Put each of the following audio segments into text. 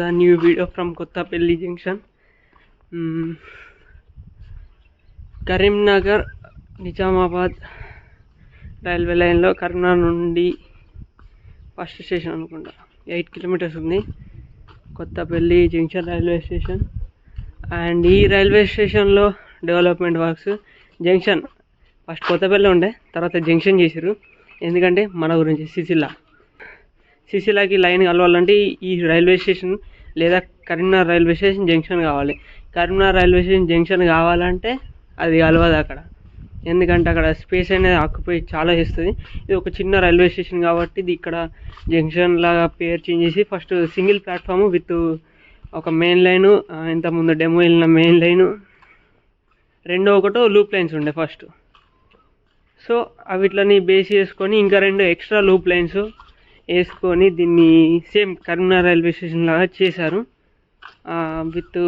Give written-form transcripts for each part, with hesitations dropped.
A new video from Kottapelli Junction. Karimnagar Nizamabad railway లైన్లో కరీంనగర్ నుండి first station అనుకుంటా 8 kilometres ఉంది Kothapalli junction railway station. And ఈ railway స్టేషన్లో development works junction first Kothapalli ఉండే, తర్వాత జంక్షన్ చేసారు. ఎందుకంటే మన గురించి సిసిలాకి లైన్ కలవాలంటే ఈ రైల్వే స్టేషన్ లేదా కరీంనగర్ రైల్వే స్టేషన్ జంక్షన్ కావాలి. కరీంనగర్ రైల్వే స్టేషన్ జంక్షన్ కావాలంటే అది కలవదు అక్కడ, ఎందుకంటే అక్కడ స్పేస్ అనేది ఆక్యుపై చాలా చేస్తుంది. ఇది ఒక చిన్న రైల్వే స్టేషన్ కాబట్టి ఇది ఇక్కడ జంక్షన్ లాగా పేరు చేంజ్ చేసి ఫస్ట్ సింగిల్ ప్లాట్ఫామ్ విత్ ఒక మెయిన్ లైను, ఇంతకుముందు డెమో వెళ్ళిన మెయిన్ లైను, ఒకటో లూప్ లైన్స్ ఉండే ఫస్ట్. సో అవిట్లని బేస్ చేసుకొని ఇంకా 2 ఎక్స్ట్రా లూప్ లైన్స్ వేసుకొని దీన్ని సేమ్ కరీంనగర్ రైల్వే స్టేషన్ లాగా చేశారు. విత్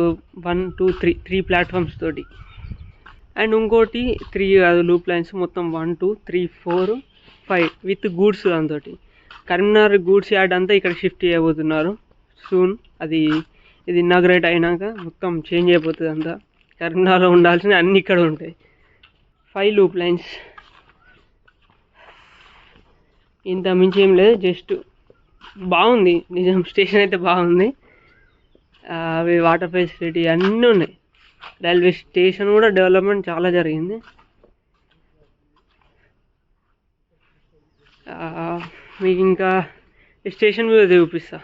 1 2 3 ప్లాట్ఫామ్స్ తోటి. అండ్ ఇంకోటి 3 కాదు లూప్ లైన్స్, మొత్తం 1 2 3 4 5 విత్ గూడ్స్. దాంతో కరీంనగర్ గూడ్స్ యార్డ్ అంతా ఇక్కడ షిఫ్ట్ చేయబోతున్నారు సూన్. ఇది ఇనాగ్రేట్ అయినాక మొత్తం చేంజ్ అయిపోతుంది అంతా. కరీంనగర్లో ఉండాల్సిన అన్నీ ఇక్కడ ఉంటాయి. 5 లూప్ లైన్స్, ఇంత మించి ఏం లేదు. జస్ట్ బాగుంది నిజం, స్టేషన్ అయితే బాగుంది. అవి వాటర్ ఫెసిలిటీ అన్నీ ఉన్నాయి. రైల్వే స్టేషన్ కూడా డెవలప్మెంట్ చాలా జరిగింది. మీకు ఇంకా స్టేషన్ వ్యూ చూపిస్తా.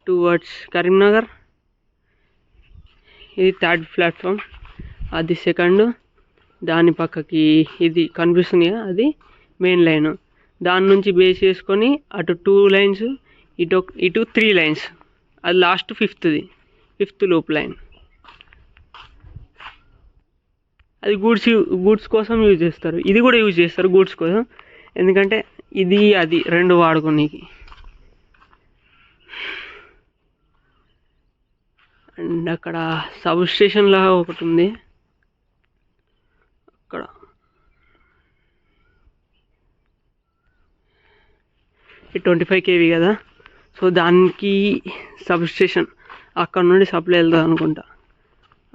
టువర్డ్స్ కరీంనగర్ ఇది 3rd ప్లాట్ఫామ్, అది 2nd. దాని పక్కకి ఇది కనిపిస్తుంది కదా, అది మెయిన్ లైన్. దాని నుంచి బేస్ చేసుకొని అటు 2 లైన్స్, ఇటు 3 లైన్స్. అది లాస్ట్ 5th లూప్ లైన్. అది గూడ్స్ కోసం యూజ్ చేస్తారు. ఇది కూడా యూజ్ చేస్తారు గూడ్స్ కోసం, ఎందుకంటే ఇది అది 2 వాడుకోనికి. అండ్ అక్కడ సబ్ స్టేషన్ లాగా ఒకటి ఉంది. అక్కడ ఈ 25 kV కదా, సో దానికి సబ్ స్టేషన్ అక్కడ నుండి సప్లై వెళ్తుంది అనుకుంటా.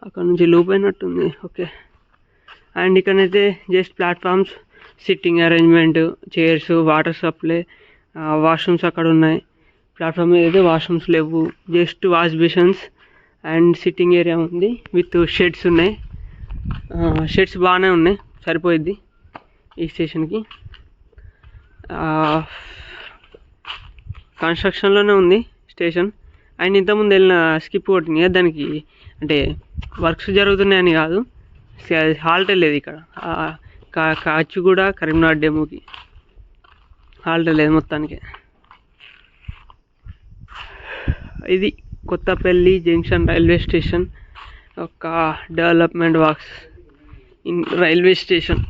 అక్కడ నుంచి లూప్ అయినట్టుంది. ఓకే. అండ్ ఇక్కడైతే just platforms, sitting arrangement, chairs, water supply, washrooms అక్కడ ఉన్నాయి. ప్లాట్ఫామ్ మీద అయితే వాష్రూమ్స్ లేవు, just wash basins and sitting area ఉంది విత్ షెడ్స్ ఉన్నాయి. షెడ్స్ బాగానే ఉన్నాయి, సరిపోయిద్ది ఈ స్టేషన్కి. కన్స్ట్రక్షన్లోనే ఉంది స్టేషన్. అండ్ ఇంతకుముందు వెళ్ళిన స్కిప్ కొట్టింది, దానికి అంటే వర్క్స్ జరుగుతున్నాయని కాదు, హాల్ట్ లేదు ఇక్కడ. కాచిగూడ కరీంనగర్ డెమోకి హాల్ట్ లేదు మొత్తానికి. ఇది కొత్తపల్లి జంక్షన్ రైల్వే స్టేషన్ ఒక development works in railway station.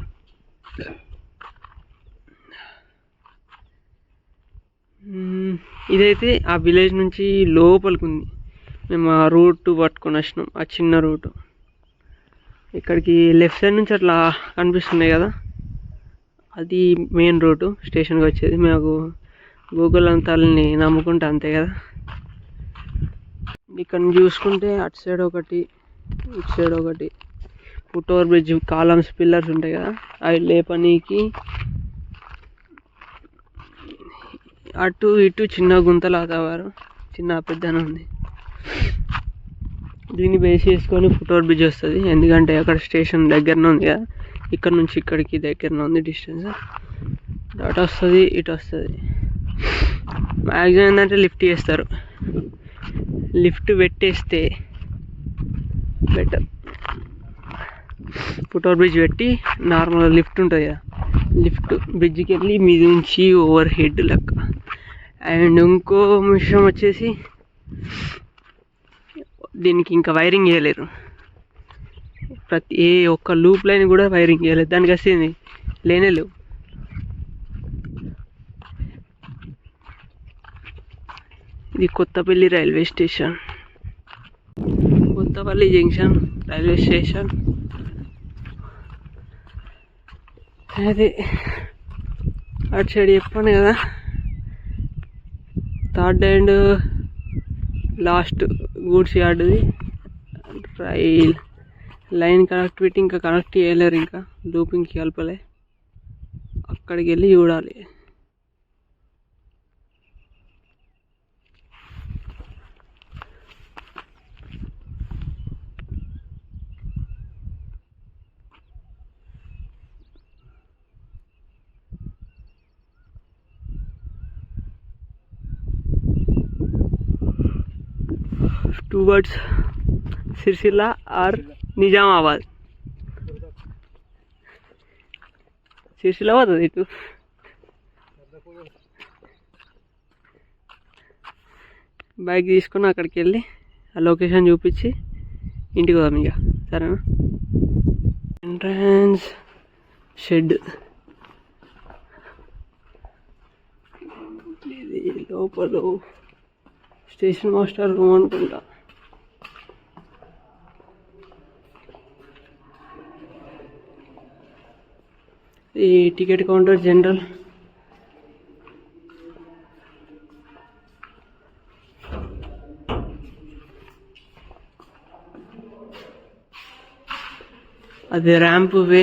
ఇదైతే ఆ విలేజ్ నుంచి లోపలికి ఉంది. మేము ఆ రూట్ పట్టుకొని వచ్చినాం, ఆ చిన్న రూటు. ఇక్కడికి లెఫ్ట్ సైడ్ నుంచి అట్లా కనిపిస్తున్నాయి కదా, అది మెయిన్ రూటు స్టేషన్కి వచ్చేది. మాకు గూగుల్ అంతాలని నమ్ముకుంటే అంతే కదా. ఇక్కడ చూసుకుంటే అటు సైడ్ ఒకటి, ఇటు సైడ్ ఒకటి foot over bridge columns, pillars ఉంటాయి కదా, అవి లేపనీకి. అటు ఇటు చిన్న గుంతలు ఆతవారు, చిన్న పెద్దనే ఉంది. దీన్ని బేస్ చేసుకొని ఫుట్ ఓవర్ బ్రిడ్జ్ వస్తుంది, ఎందుకంటే అక్కడ స్టేషన్ దగ్గరనే ఉంది కదా. ఇక్కడ నుంచి ఇక్కడికి దగ్గరనే ఉంది డిస్టెన్స్. అటు వస్తుంది, ఇటు వస్తుంది. మ్యాక్సిమం ఏంటంటే లిఫ్ట్ చేస్తారు, లిఫ్ట్ పెట్టేస్తే బెటర్. ఫుట్ ఓవర్ బ్రిడ్జ్ పెట్టి నార్మల్ లిఫ్ట్ ఉంటుంది కదా, లిఫ్ట్ బ్రిడ్జ్కి వెళ్ళి మీద నుంచి ఓవర్ హెడ్ లెక్క. అండ్ ఇంకో విషయం వచ్చేసి దీనికి ఇంకా వైరింగ్ చేయలేరు, ఏ ఒక్క లూప్ లైన్ కూడా వైరింగ్ చేయలేదు. దానికి వస్తుంది లేనే లేవు. ఇది Kothapalli railway station, Kothapalli junction railway station. అదే అటు సైడ్ చెప్పాను కదా, థర్డ్ అండ్ లాస్ట్ గూడ్స్ యార్డ్ది. రైల్ లైన్ కనెక్టివిటీ ఇంకా కనెక్ట్ చేయలేరు, ఇంకా లూపింగ్కి కలపలే. అక్కడికి వెళ్ళి చూడాలి. Towards Sircilla or Nizamabad. సిరిసిల్ల పోతుంది ఇటు. బైక్ తీసుకుని అక్కడికి వెళ్ళి ఆ లొకేషన్ చూపించి ఇంటికి పోదాం ఇక, సరేనా? ఎంట్రన్స్ షెడ్, ఇది లోపల స్టేషన్ మాస్టర్ రూమ్ అనుకుంటా. ఈ టికెట్ కౌంటర్ జనరల్. అది ర్యాంప్ వే,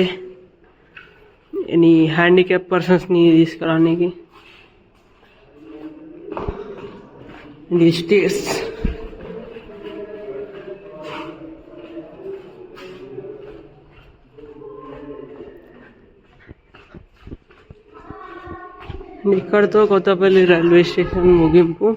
ఎనీ హ్యాండిక్యాప్ పర్సన్స్ని తీసుకురానికి. ఇది స్టేర్స్. ఇక్కడితో కొత్తపల్లి రైల్వే స్టేషన్ ముగింపు.